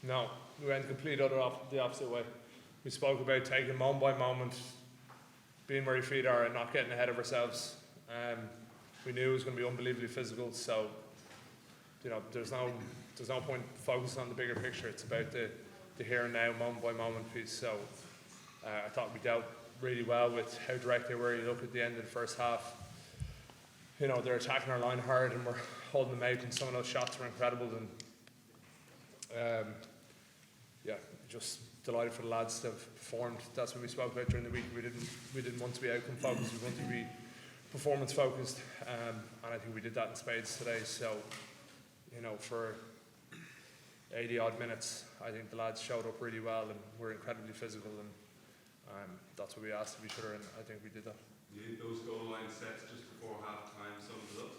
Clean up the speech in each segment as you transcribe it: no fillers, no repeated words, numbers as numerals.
No, we went the opposite way. We spoke about taking moment by moment, being where your feet are and not getting ahead of ourselves. We knew it was going to be unbelievably physical, so there's no point focusing on the bigger picture. It's about the here and now, moment by moment piece. So I thought we dealt really well with how direct they were. You look at the end of the first half, they're attacking our line hard and we're holding them out, and some of those shots were incredible. And just delighted for the lads to have performed. That's what we spoke about during the week. We didn't want to be outcome focused. We wanted to be performance focused, and I think we did that in spades today. So, for 80 odd minutes, I think the lads showed up really well and were incredibly physical, and that's what we asked of each other, and I think we did that. Those goal line sets just before half time sums it up.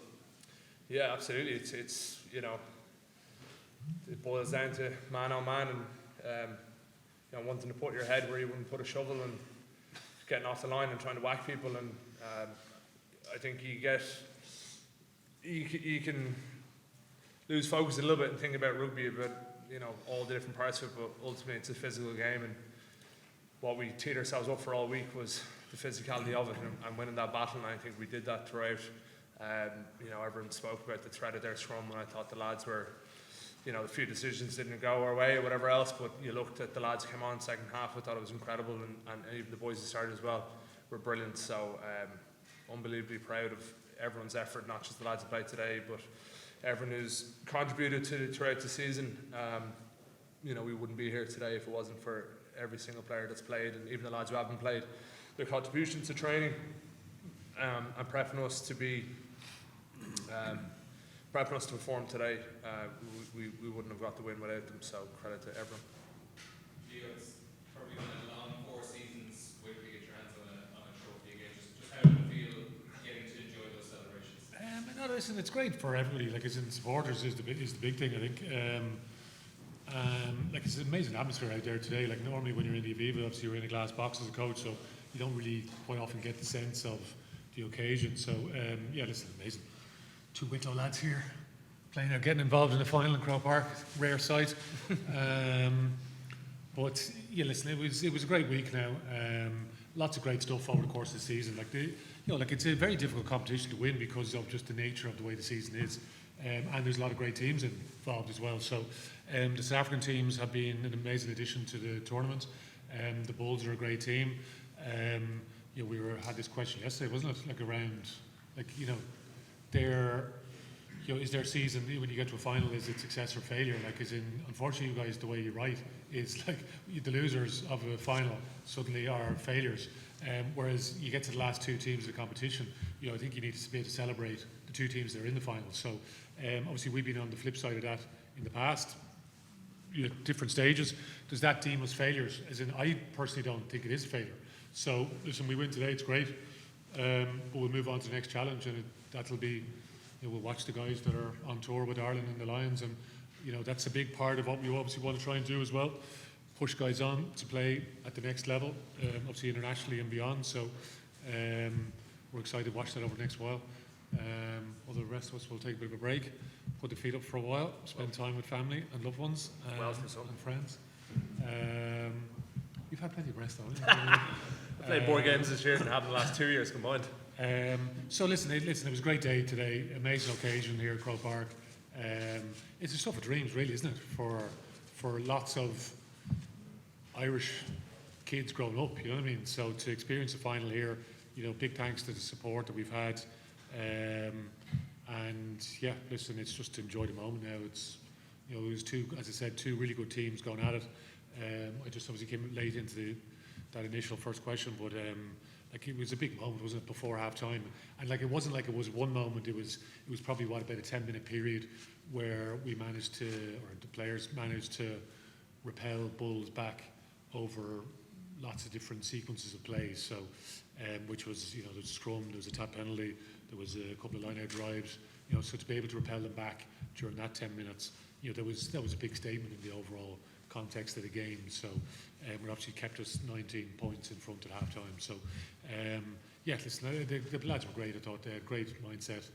Yeah, absolutely. It's it boils down to man on man, and wanting to put your head where you wouldn't put a shovel, and getting off the line and trying to whack people. And I think you can lose focus a little bit and think about rugby, about all the different parts of it, but ultimately it's a physical game, and what we teed ourselves up for all week was the physicality of it and winning that battle, and I think we did that throughout. Everyone spoke about the threat of their scrum, and I thought the lads were, a few decisions didn't go our way or whatever else, but you looked at the lads who came on second half, I thought it was incredible, and even the boys who started as well were brilliant. So unbelievably proud of everyone's effort, not just the lads who played today, but everyone who's contributed throughout the season. We wouldn't be here today if it wasn't for every single player that's played, and even the lads who haven't played, their contribution to training and prepping us to be prepping us to perform today. We wouldn't have got the win without them, so credit to everyone. It's probably been a long 4 seasons waiting to get your hands on a trophy again. Just how do you feel getting to enjoy those celebrations? No, listen, it's great for everybody. Like, as in supporters is the big thing, I think. It's an amazing atmosphere out there today. Like, normally when you're in the Aviva, obviously you're in a glass box as a coach, so you don't really quite often get the sense of the occasion. So listen, amazing. 2 Wicklow lads here playing, getting involved in the final in Croke Park, rare sight. But listen, it was a great week now. Lots of great stuff over the course of the season. It's a very difficult competition to win because of just the nature of the way the season is. And there's a lot of great teams involved as well. So the South African teams have been an amazing addition to the tournament. The Bulls are a great team. We had this question yesterday, wasn't it? Is their season, when you get to a final, is it success or failure? Unfortunately, you guys, the way you write is the losers of a final suddenly are failures. Whereas you get to the last 2 teams of the competition, I think you need to be able to celebrate the 2 teams that are in the final. So obviously we've been on the flip side of that in the past, different stages. Does that deem us failures? As in, I personally don't think it is a failure. So listen, we win today, it's great. But we'll move on to the next challenge, and that'll be, we'll watch the guys that are on tour with Ireland and the Lions, and that's a big part of what we obviously want to try and do as well. Push guys on to play at the next level, obviously internationally and beyond. So we're excited to watch that over the next while. All the rest of us will take a bit of a break, put the feet up for a while, spend time with family and loved ones and friends. You've had plenty of rest, though. I played more games this year than I have in the last 2 years combined. So listen, it was a great day today, amazing occasion here at Croke Park. It's the stuff of dreams, really, isn't it, for lots of Irish kids growing up, you know what I mean? So to experience the final here, big thanks to the support that we've had. Listen, it's just to enjoy the moment now. It's, it was 2 really good teams going at it. I just obviously came late into that initial first question, but it was a big moment, wasn't it, before half time? And it wasn't like it was one moment, it was probably about a 10-minute period where we managed to, or the players managed to repel Bulls back over lots of different sequences of plays. So which was, there was a scrum, there was a tap penalty, there was a couple of line-out drives, so to be able to repel them back during that 10 minutes, that was a big statement in the overall context of the game. So it obviously kept us 19 points in front at half time. So listen, the lads were great. I thought they had great mindset.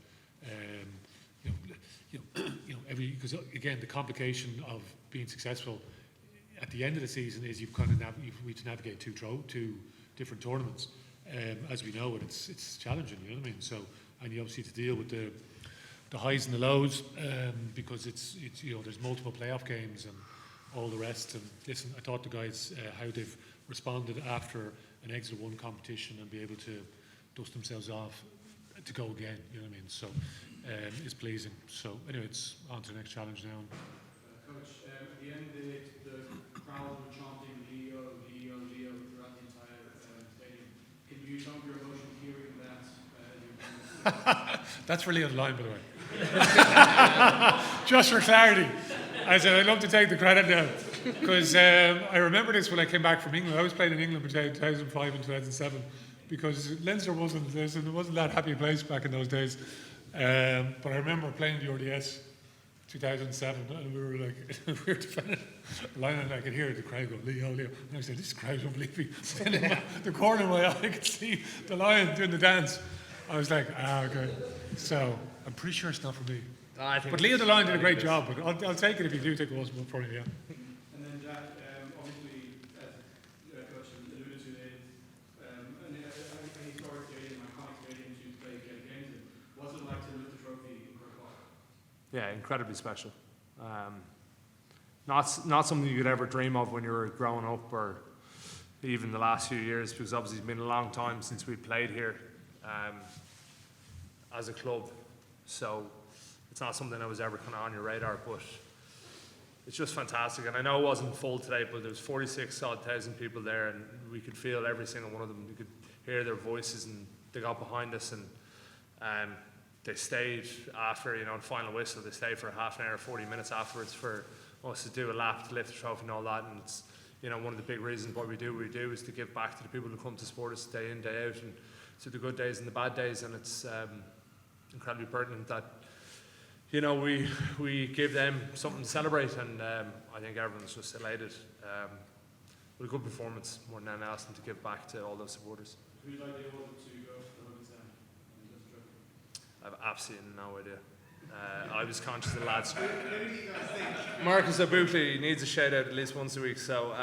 Because again, the complication of being successful at the end of the season is you've kind of we have to navigate two different tournaments, as we know, and it's challenging. You know what I mean? So, and you obviously to deal with the highs and the lows, because it's there's multiple playoff games and all the rest. And listen, I thought the guys how they've responded after an exit one competition and be able to dust themselves off to go again. You know what I mean? So it's pleasing. So anyway, it's on to the next challenge now. Coach, at the end the crowd were chanting Leo, Leo, Leo throughout the entire stadium. Can you talk your emotion hearing that? That's for Leo the Lion, by the way. Just for clarity. I said I'd love to take the credit now, because I remember this when I came back from England. I was playing in England between 2005 and 2007, because Leinster wasn't that happy place back in those days. But I remember playing the RDS 2007, and we were like, we were defending the line, and I could hear the crowd go, Leo, Leo. And I said, this crowd don't believe me. And in the corner of my eye, I could see the Lion doing the dance. I was like, okay. So I'm pretty sure it's not for me. But Leo the Lion did a great job, but I'll take it if you do think it was for me, yeah. And then Jack, obviously, as Coach alluded to, an historic stadium, iconic stadium to play games in. What's it like to lift the trophy in Kirkwall? Yeah, incredibly special. Not something you could ever dream of when you were growing up, or even the last few years, because obviously it's been a long time since we played here as a club. So it's not something that was ever kind of on your radar, but it's just fantastic. And I know it wasn't full today, but there was 46,000 people there, and we could feel every single one of them. You could hear their voices, and they got behind us, and they stayed after, the final whistle. They stayed for half an hour, 40 minutes afterwards for us to do a lap to lift the trophy and all that. And it's, one of the big reasons why we do is to give back to the people who come to support us day in, day out, and to the good days and the bad days. And it's incredibly pertinent that we give them something to celebrate, and I think everyone's just elated with a good performance more than anything else, and to give back to all those supporters. Who's like the order to go to the Rugby stand and lift the trophy? I have absolutely no idea. I was conscious of the lads. Marcus Obukley needs a shout out at least once a week, so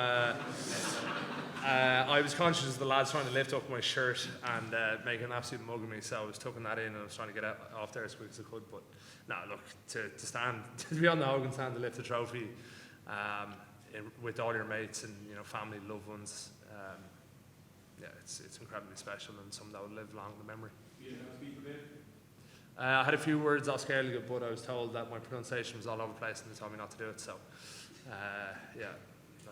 I was conscious of the lads trying to lift up my shirt and make an absolute mug of me, so I was tucking that in, and I was trying to get off there as quick as I could. But no, look, to stand, to be on the Hogan stand to lift the trophy with all your mates and family, loved ones, yeah, it's incredibly special, and something that will live long in the memory. You didn't have to speak for Dave? I had a few words off Gaelic, but I was told that my pronunciation was all over the place, and they told me not to do it. So, yeah,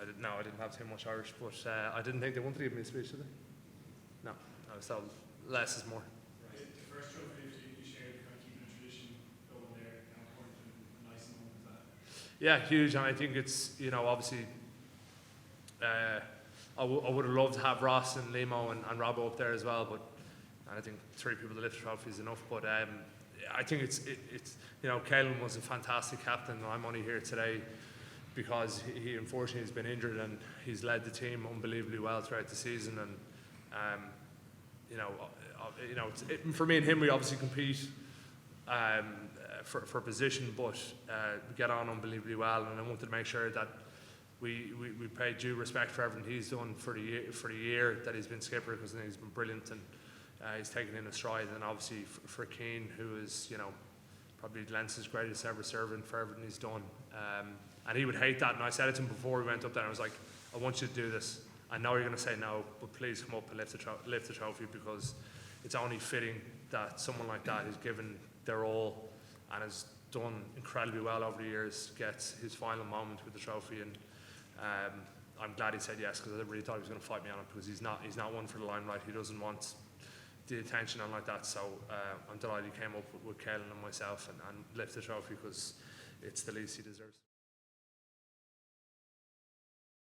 I didn't have too much Irish, but I didn't think they wanted to give me a speech, did they? No, I was told less is more. Right. The first trophy you shared, kind of keeping a tradition going there, important and nice moment of that. Yeah, huge, and I think it's obviously. I would have loved to have Ross and Limo and Robbo up there as well, but I think 3 people to lift the trophy is enough. But I think it's Cullen was a fantastic captain. I'm only here today because he unfortunately has been injured, and he's led the team unbelievably well throughout the season. And for me and him, we obviously compete for position, but we get on unbelievably well. And I wanted to make sure that we pay due respect for everything he's done for the year that he's been skipper, because I think he's been brilliant, and he's taken in a stride. And obviously for Keane, who is probably Leinster's greatest ever servant, for everything he's done. And he would hate that, and I said it to him before we went up there. I was like, I want you to do this. I know you're going to say no, but please come up and lift the trophy, because it's only fitting that someone like that who's given their all and has done incredibly well over the years gets his final moment with the trophy. And I'm glad he said yes, because I really thought he was going to fight me on it, because he's not one for the limelight. He doesn't want the attention on like that. So I'm delighted he came up with Cullen and myself and lifted the trophy, because it's the least he deserves.